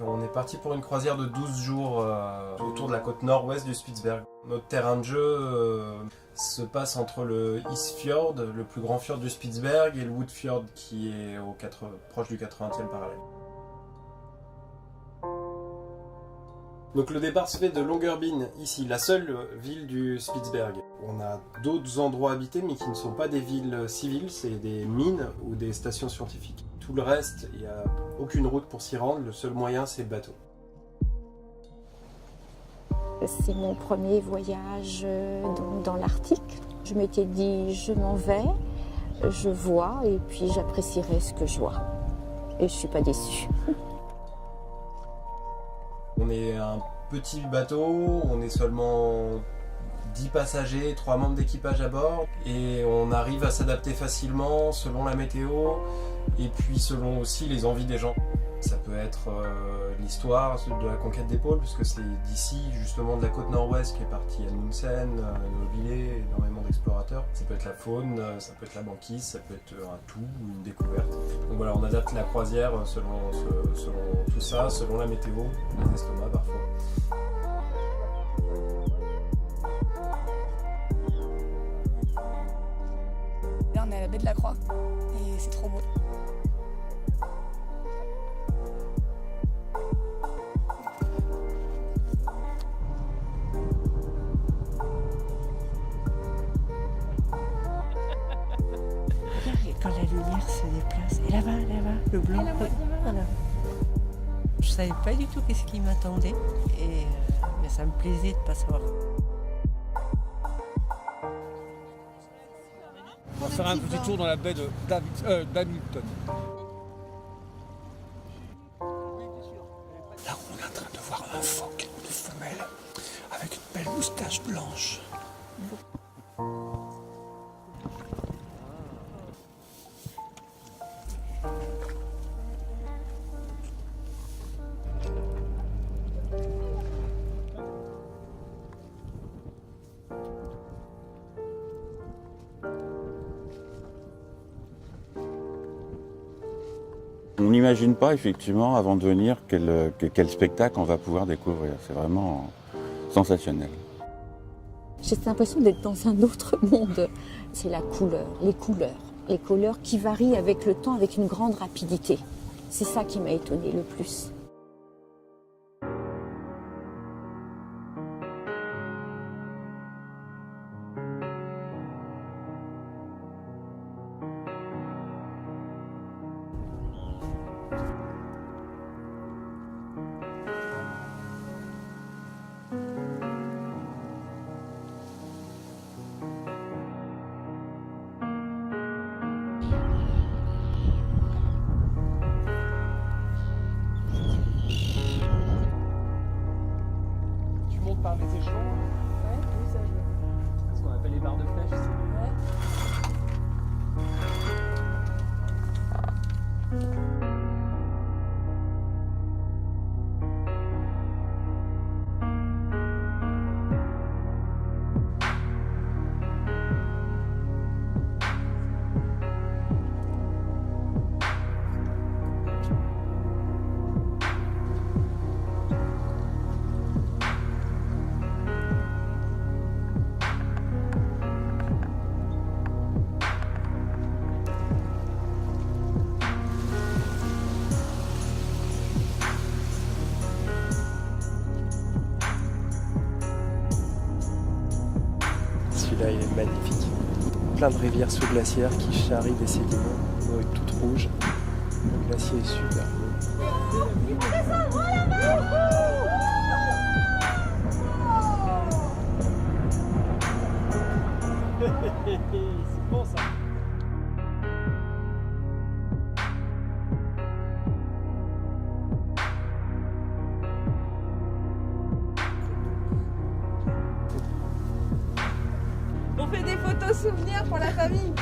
On est parti pour une croisière de 12 jours autour de la côte nord-ouest du Spitsberg. Notre terrain de jeu se passe entre le Isfjord, le plus grand fjord du Spitsberg, et le Woodfjord qui est proche du 80e parallèle. Donc le départ se fait de Longyearbyen, ici, la seule ville du Spitsberg. On a d'autres endroits habités mais qui ne sont pas des villes civiles, c'est des mines ou des stations scientifiques. Tout le reste, il n'y a aucune route pour s'y rendre, le seul moyen c'est le bateau. C'est mon premier voyage dans l'Arctique. Je m'étais dit, je m'en vais, je vois et puis j'apprécierai ce que je vois. Et je ne suis pas déçue. On est un petit bateau, on est seulement 10 passagers, 3 membres d'équipage à bord et on arrive à s'adapter facilement selon la météo et puis selon aussi les envies des gens. Ça peut être l'histoire de la conquête des pôles, puisque c'est d'ici, justement de la côte nord-ouest, qui est parti Amundsen, Nobile, énormément d'explorateurs. Ça peut être la faune, ça peut être la banquise, ça peut être un tout, une découverte. Donc voilà, on adapte la croisière selon tout ça, selon la météo, les estomacs parfois. Là, on est à la baie de la Croix, et c'est trop beau. Quand la lumière se déplace, et là-bas, le blanc, voilà. Je savais pas du tout qu'est-ce qui m'attendait, et mais ça me plaisait de pas savoir. On va faire un petit tour dans la baie d'Hamilton. Là, on est en train de voir un phoque, une femelle, avec une belle moustache blanche. On n'imagine pas effectivement avant de venir quel spectacle on va pouvoir découvrir. C'est vraiment sensationnel. J'ai cette impression d'être dans un autre monde. C'est la couleur, les couleurs qui varient avec le temps, avec une grande rapidité. C'est ça qui m'a étonnée le plus. Par les échelons. Ouais, oui, ça je veux. Ce qu'on appelle les barres de flèche ici. Celui-là, il est magnifique. Plein de rivières sous-glaciaires qui charrient des sédiments, toutes rouges. Le glacier est super beau. C'est bon ça. On fait des photos souvenirs pour la famille.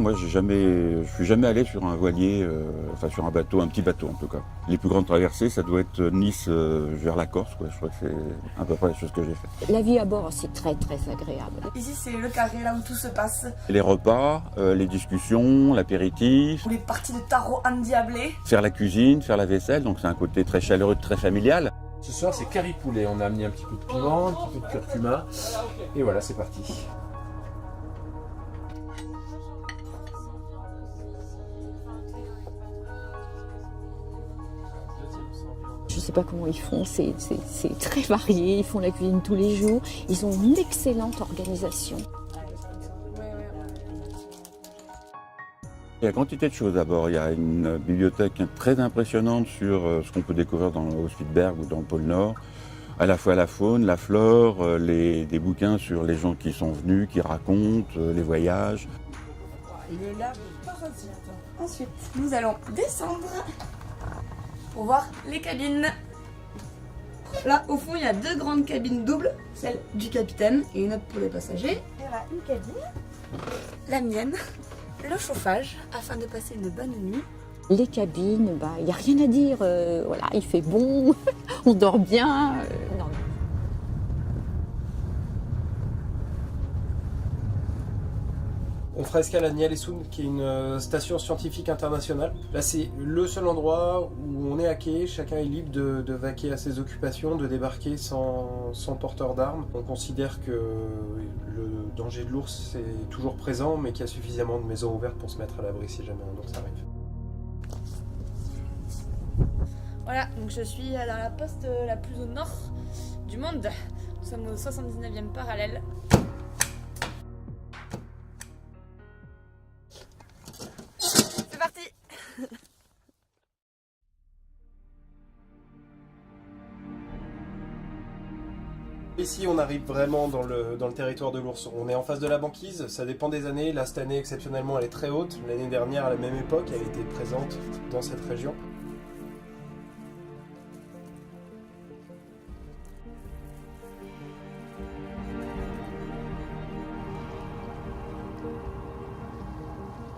Moi, je suis jamais allé sur un voilier, enfin sur un bateau, un petit bateau en tout cas. Les plus grandes traversées, ça doit être Nice vers la Corse, quoi. Je crois que c'est à peu près la chose que j'ai fait. La vie à bord, c'est très très agréable. Ici, c'est le carré, là où tout se passe. Les repas, les discussions, l'apéritif, Les parties de tarot endiablées. faire la cuisine, faire la vaisselle, donc c'est un côté très chaleureux, très familial. Ce soir, c'est curry poulet. On a amené un petit peu de piment, un petit peu de curcuma. Et voilà, c'est parti. Je ne sais pas comment ils font, c'est très varié, ils font la cuisine tous les jours, ils ont une excellente organisation. Il y a quantité de choses d'abord. Il y a une bibliothèque très impressionnante sur ce qu'on peut découvrir au Spitzberg ou dans le pôle Nord. À la fois la faune, la flore, des bouquins sur les gens qui sont venus, qui racontent, les voyages. Le lac parasite. Ensuite, nous allons descendre pour voir les cabines. Là, au fond, il y a 2 grandes cabines doubles, celle du capitaine et une autre pour les passagers. Il y a une cabine, la mienne, le chauffage, afin de passer une bonne nuit. Les cabines, il n'y a rien à dire, voilà, il fait bon, on dort bien. Non. On fera escale à Ny-les-Soun, qui est une station scientifique internationale. Là, c'est le seul endroit où on est à quai, chacun est libre de vaquer à ses occupations, de débarquer sans porteur d'armes. On considère que le danger de l'ours est toujours présent, mais qu'il y a suffisamment de maisons ouvertes pour se mettre à l'abri si jamais un ours arrive. Voilà, donc je suis dans la poste la plus au nord du monde. Nous sommes au 79e parallèle. C'est parti! Ici, on arrive vraiment dans le territoire de l'ours. On est en face de la banquise, ça dépend des années. Là, cette année, exceptionnellement, elle est très haute. L'année dernière, à la même époque, elle était présente dans cette région.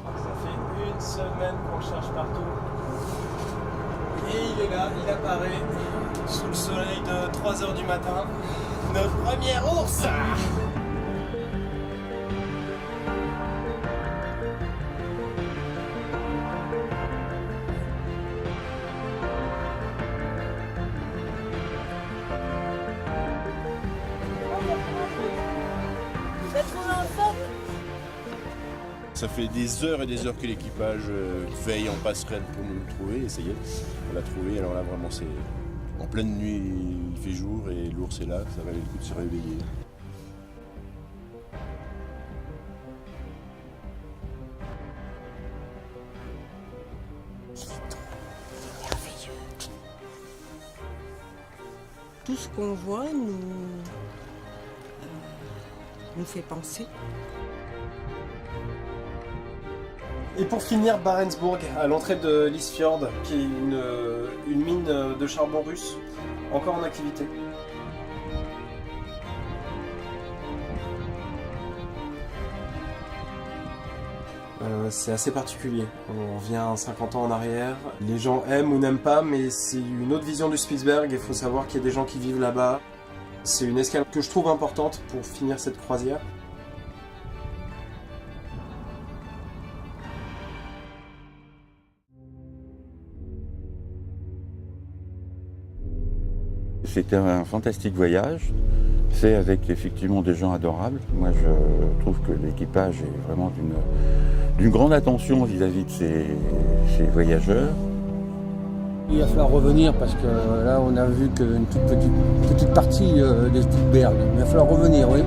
Ça fait une semaine qu'on le cherche partout. Et il est là, il apparaît sous le soleil de 3 h du matin. Notre premier ours! Ça fait des heures et des heures que l'équipage veille en passerelle pour nous le trouver, et ça y est, on l'a trouvé. Alors là, vraiment, c'est en pleine nuit, il fait jour et l'ours est là, ça valait le coup de se réveiller. Tout ce qu'on voit nous fait penser. Et pour finir, Barentsburg, à l'entrée de l'Isfjord, qui est une mine de charbon russe, encore en activité. C'est assez particulier. On vient 50 ans en arrière. Les gens aiment ou n'aiment pas, mais c'est une autre vision du Spitzberg. Il faut savoir qu'il y a des gens qui vivent là-bas. C'est une escale que je trouve importante pour finir cette croisière. C'était un fantastique voyage, fait avec effectivement des gens adorables. Moi je trouve que l'équipage est vraiment d'une grande attention vis-à-vis de ces voyageurs. Il va falloir revenir parce que là on a vu qu'une toute petite partie des Spitzberg. Il va falloir revenir, oui.